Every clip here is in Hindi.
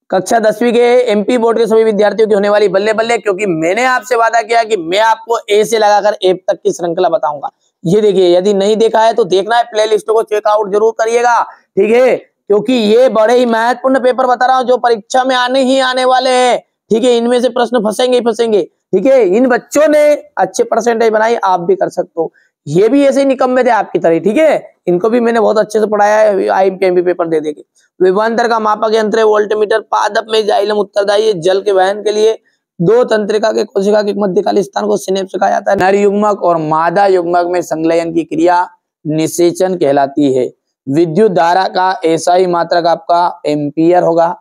कक्षा 10वीं के एमपी बोर्ड के सभी विद्यार्थियों की होने वाली बल्ले बल्ले, क्योंकि मैंने आपसे वादा किया कि मैं आपको ए से लगाकर एफ तक की श्रृंखला बताऊंगा। ये देखिए, यदि नहीं देखा है तो देखना है, प्लेलिस्ट को चेकआउट जरूर करिएगा, ठीक है, क्योंकि ये बड़े ही महत्वपूर्ण पेपर बता रहा हूं जो परीक्षा में आने वाले हैं, ठीक है। इनमें से प्रश्न फंसेंगे ही फंसेंगे, ठीक है। इन बच्चों ने अच्छे परसेंटेज बनाई, आप भी कर सकते हो। ये भी ऐसे ही निकम्मे थे आपकी तरह, ठीक है। इनको भी मैंने बहुत अच्छे से पढ़ाया है, आईएमपी पेपर दे देके। विभवांतर का मापक यंत्र है वोल्टमीटर, पादप में जाइलम उत्तरदायी है, जल के वहन के लिए। दो तंत्रिका के कोशिका के मध्यकाली स्थान को सिनेप्स कहा जाता है। नर युग्मक और मादा युग्मक में संलयन की क्रिया निषेचन कहलाती है। विद्युत धारा का एसआई मात्रक आपका एम्पियर होगा,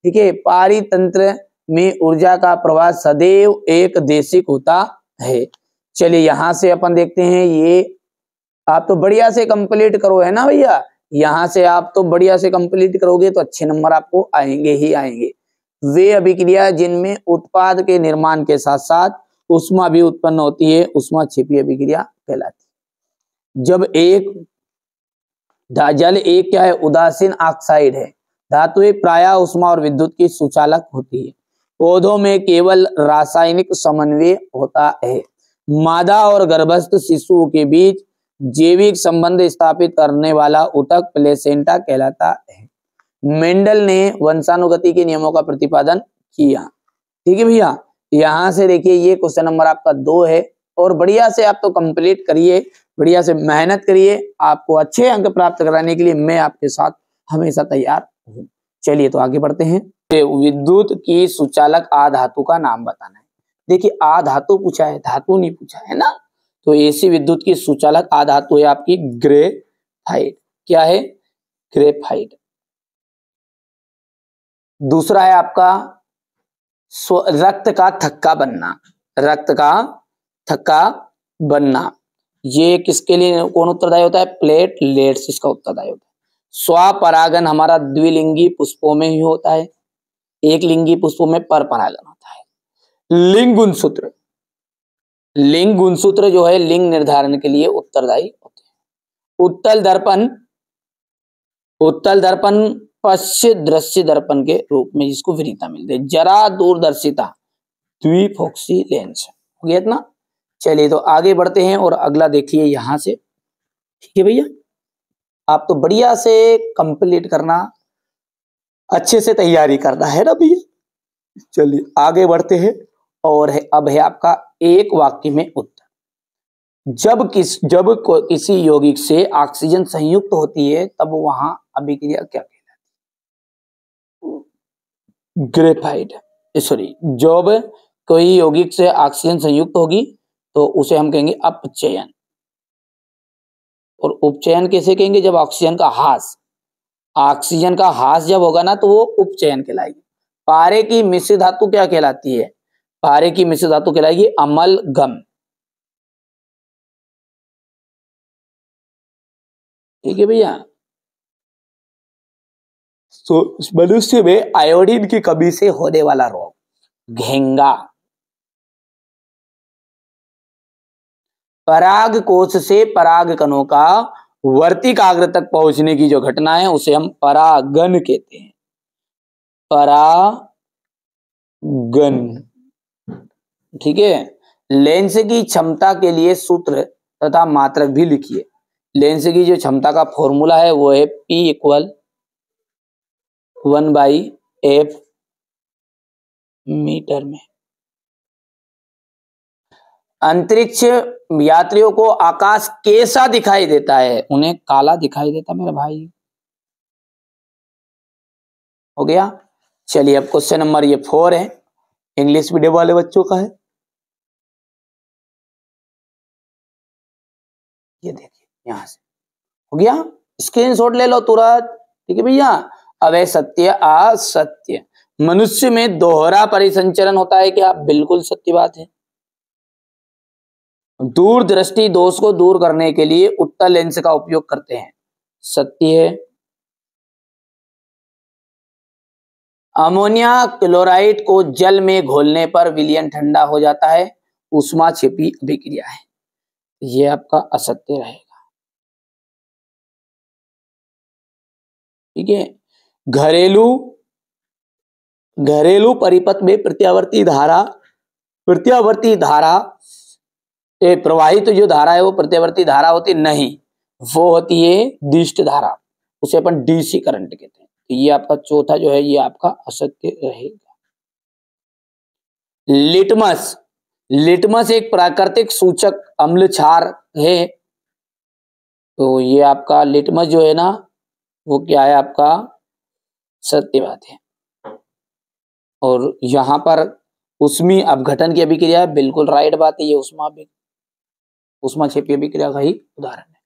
ठीक है। पारितंत्र में ऊर्जा का प्रवाह सदैव एक देशिक होता है। चलिए यहां से अपन देखते हैं, ये आप तो बढ़िया से कंप्लीट करो, है ना भैया। यहां से आप तो बढ़िया से कंप्लीट करोगे तो अच्छे नंबर आपको आएंगे ही आएंगे। वे अभिक्रिया जिनमें उत्पाद के निर्माण के साथ साथ उष्मा भी उत्पन्न होती है, उष्मा छिपी अभिक्रिया कहलाती है। जब एक जल एक क्या है, उदासीन ऑक्साइड है। धातु एक प्रायः उष्मा और विद्युत की सुचालक होती है। पौधों में केवल रासायनिक समन्वय होता है। मादा और गर्भस्थ शिशुओं के बीच जैविक संबंध स्थापित करने वाला ऊतक प्लेसेंटा कहलाता है। मेंडल ने वंशानुगति के नियमों का प्रतिपादन किया, ठीक है भैया। यहां से देखिए, ये क्वेश्चन नंबर आपका 2 है, और बढ़िया से आप तो कंप्लीट करिए, बढ़िया से मेहनत करिए। आपको अच्छे अंक प्राप्त कराने के लिए मैं आपके साथ हमेशा तैयार हूँ। चलिए तो आगे बढ़ते हैं। विद्युत की सुचालक आधातु का नाम बताना है। देखिए आधातु पूछा है, धातु नहीं पूछा है ना। तो एसी विद्युत की सुचालक आधातु है आपकी ग्रेफाइट। क्या है? ग्रेफाइट। दूसरा है आपका रक्त का थक्का बनना। रक्त का थक्का बनना, ये किसके लिए कौन उत्तरदायी होता है? प्लेटलेट्स इसका उत्तरदायी होता है। स्वपरागन हमारा द्विलिंगी पुष्पों में ही होता है, एक लिंगी पुष्पों में पर परागन होता है। लिंग गुणसूत्र, लिंग गुणसूत्र जो है लिंग निर्धारण के लिए उत्तरदायी होते हैं। उत्तल दर्पण, उत्तल दर्पण पश्य दृश्य दर्पण के रूप में जिसको वरीयता मिलती है। जरा दूरदर्शिता द्विफोक्सी लेंस, हो गया इतना। चलिए तो आगे बढ़ते हैं और अगला देखिए यहां से, ठीक है भैया। आप तो बढ़िया से कंप्लीट करना, अच्छे से तैयारी करना है ना भैया। चलिए आगे बढ़ते हैं, और अब है आपका एक वाक्य में उत्तर। जब किसी यौगिक से ऑक्सीजन संयुक्त होती है तब वहां अभिक्रिया क्या कहलाती है? ग्रेफाइट, सॉरी, जब कोई यौगिक से ऑक्सीजन संयुक्त होगी तो उसे हम कहेंगे अपचयन। और उपचयन कैसे कहेंगे? जब ऑक्सीजन का ह्रास, ऑक्सीजन का ह्रास जब होगा ना तो वो उपचयन कहलाएगी। पारे की मिश्र धातु क्या कहलाती है? पारे की मिश्र धातु कहलाएगी अमलगम, ठीक है भैया। तो मनुष्य में आयोडीन की कमी से होने वाला रोग घेंगा। पराग कोश से पराग कणों का वर्तिकाग्र तक पहुंचने की जो घटना है उसे हम परागन कहते हैं। परागन, ठीक है। लेंस की क्षमता के लिए सूत्र तथा मात्रक भी लिखिए। लेंस की जो क्षमता का फॉर्मूला है वो है P = 1/f मीटर में। अंतरिक्ष यात्रियों को आकाश कैसा दिखाई देता है? उन्हें काला दिखाई देता मेरे भाई, हो गया। चलिए अब क्वेश्चन नंबर ये 4 है, इंग्लिश मीडियम वाले बच्चों का है। ये देखिए यहां से हो गया, स्क्रीनशॉट ले लो तुरंत, ठीक है भैया। अब है सत्य असत्य। मनुष्य में दोहरा परिसंचरण होता है क्या? बिल्कुल सत्य बात है। दूरदृष्टि दोष को दूर करने के लिए उत्तल लेंस का उपयोग करते हैं, सत्य है। अमोनिया क्लोराइड को जल में घोलने पर विलयन ठंडा हो जाता है, उष्मा छिपी अभिक्रिया है, ये आपका असत्य रहेगा, ठीक है। घरेलू घरेलू परिपथ में प्रत्यावर्ती धारा प्रवाहित तो जो धारा है वो प्रत्यावर्ती धारा होती नहीं, वो होती है दिष्ट धारा, उसे अपन डीसी करंट कहते हैं। तो ये आपका चौथा जो है ये आपका असत्य रहेगा। लिटमस एक प्राकृतिक सूचक अम्ल क्षार है। तो ये आपका लिटमस जो है ना वो क्या है आपका सत्य बात है। और यहां पर उष्मीय अपघटन की अभिक्रिया है, बिल्कुल राइट बात है, ये ऊष्माक्षेपी अभिक्रिया का ही उदाहरण है।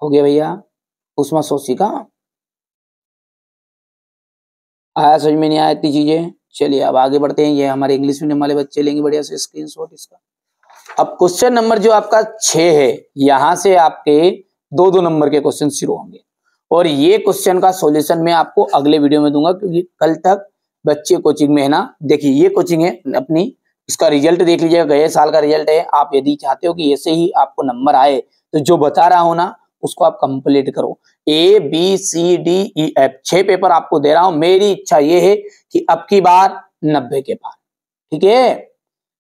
हो गया भैया ऊष्मा शोषिका। आया समझ में नहीं आया इतनी चीजें? चलिए अब आगे बढ़ते हैं। ये हमारे इंग्लिश मीडियम वाले बच्चे लेंगे बढ़िया से स्क्रीनशॉट इसका। अब क्वेश्चन नंबर जो आपका 6 है, यहां से आपके 2-2 नंबर के क्वेश्चन शुरू होंगे और ये क्वेश्चन का सॉल्यूशन मैं आपको अगले वीडियो में दूंगा, क्योंकि कल तक बच्चे कोचिंग में है ना। देखिए ये कोचिंग है अपनी, इसका रिजल्ट देख लीजिएगा, गए साल का रिजल्ट है। आप यदि चाहते हो कि ऐसे ही आपको नंबर आए तो जो बता रहा हूं ना उसको आप कंप्लीट करो। ABCDEF 6 पेपर आपको दे रहा हूं। मेरी इच्छा ये है कि अब की बार 90 के पार, ठीक है।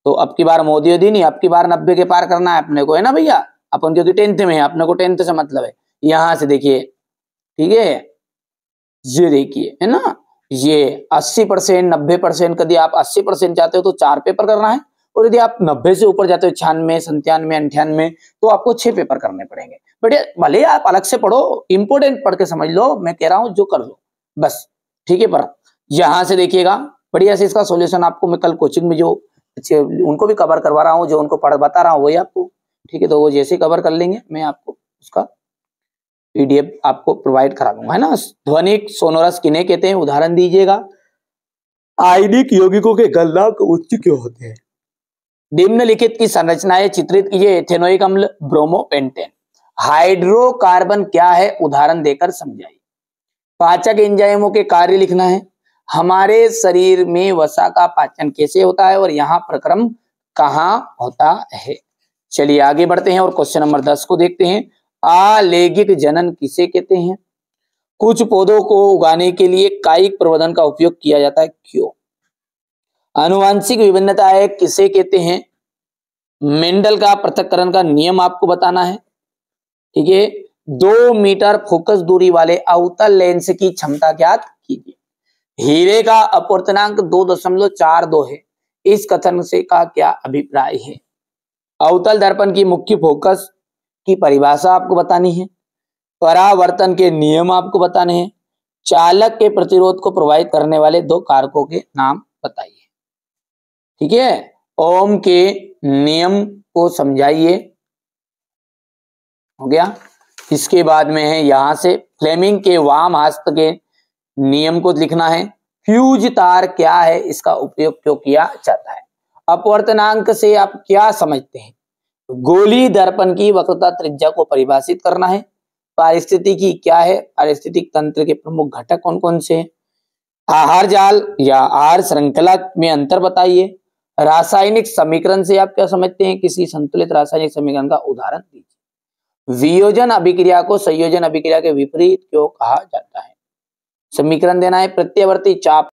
तो अब की बार मोदी नहीं, अब की बार 90 के पार करना है अपने को, है ना भैया। अपन क्योंकि 10th में है, अपने को 10th से मतलब है। यहां से देखिए, ठीक है, ये देखिए, है ना, ये 80%, 90%। यदि आप 80% चाहते हो तो 4 पेपर करना है, और यदि आप 90 से ऊपर जाते हो 96, 97, 98 तो आपको 6 पेपर करने पड़ेंगे। बट भले आप अलग से पढ़ो, इंपोर्टेंट पढ़ के समझ लो, मैं कह रहा हूं जो कर लो बस, ठीक है। पर यहां से देखिएगा बढ़िया से इसका सॉल्यूशन आपको मैं कल कोचिंग में जो उनको भी कवर करवा रहा हूँ, जो उनको पढ़ बता रहा हूँ वही आपको, ठीक है। तो वो जैसे कवर कर लेंगे मैं आपको उसका PDF आपको प्रोवाइड करा दूंगा, है ना। ध्वनिक सोनोरस किन्हें कहते हैं, उदाहरण दीजिएगा। आयनिक यौगिकों के गलनांक उच्च क्यों होते हैं? निम्नलिखित की संरचनाएं चित्रित कीजिए। एथेनोइक अम्ल, ब्रोमोपेंटेन। हाइड्रोकार्बन क्या है, उदाहरण देकर समझाइए। पाचक एंजाइमों के कार्य लिखना है। हमारे शरीर में वसा का पाचन कैसे होता है और यहाँ प्रक्रम कहाँ होता है। चलिए आगे बढ़ते हैं और क्वेश्चन नंबर 10 को देखते हैं। आलैंगिक जनन किसे कहते हैं? कुछ पौधों को उगाने के लिए कायिक प्रवर्धन का उपयोग किया जाता है, क्यों? आनुवांशिक विभिन्नता है किसे कहते हैं? मेंडल का पृथक्करण का नियम आपको बताना है, ठीक है। 2 मीटर फोकस दूरी वाले अवतल लेंस की क्षमता ज्ञात कीजिए। हीरे का अपवर्तनांक 2.42 है। इस कथन से का क्या अभिप्राय है? अवतल दर्पण की मुख्य फोकस की परिभाषा आपको बतानी है। परावर्तन के नियम आपको बताने हैं। चालक के प्रतिरोध को प्रभावित करने वाले 2 कारकों के नाम बताइए, ठीक है। ओम के नियम को समझाइए, हो गया। इसके बाद में है यहां से फ्लेमिंग के वाम हस्त के नियम को लिखना है। फ्यूज तार क्या है, इसका उपयोग क्यों किया जाता है? अपवर्तनांक से आप क्या समझते हैं? गोली दर्पण की वक्रता त्रिज्या को परिभाषित करना है। पारिस्थितिकी क्या है, पारिस्थितिक तंत्र के प्रमुख घटक कौन कौन से हैं? आहार जाल या आहार श्रृंखला में अंतर बताइए। रासायनिक समीकरण से आप क्या समझते हैं? किसी संतुलित रासायनिक समीकरण का उदाहरण दीजिए। वियोजन अभिक्रिया को संयोजन अभिक्रिया के विपरीत क्यों कहा जाता है? समीकरण देना है। प्रत्यावर्ती चाप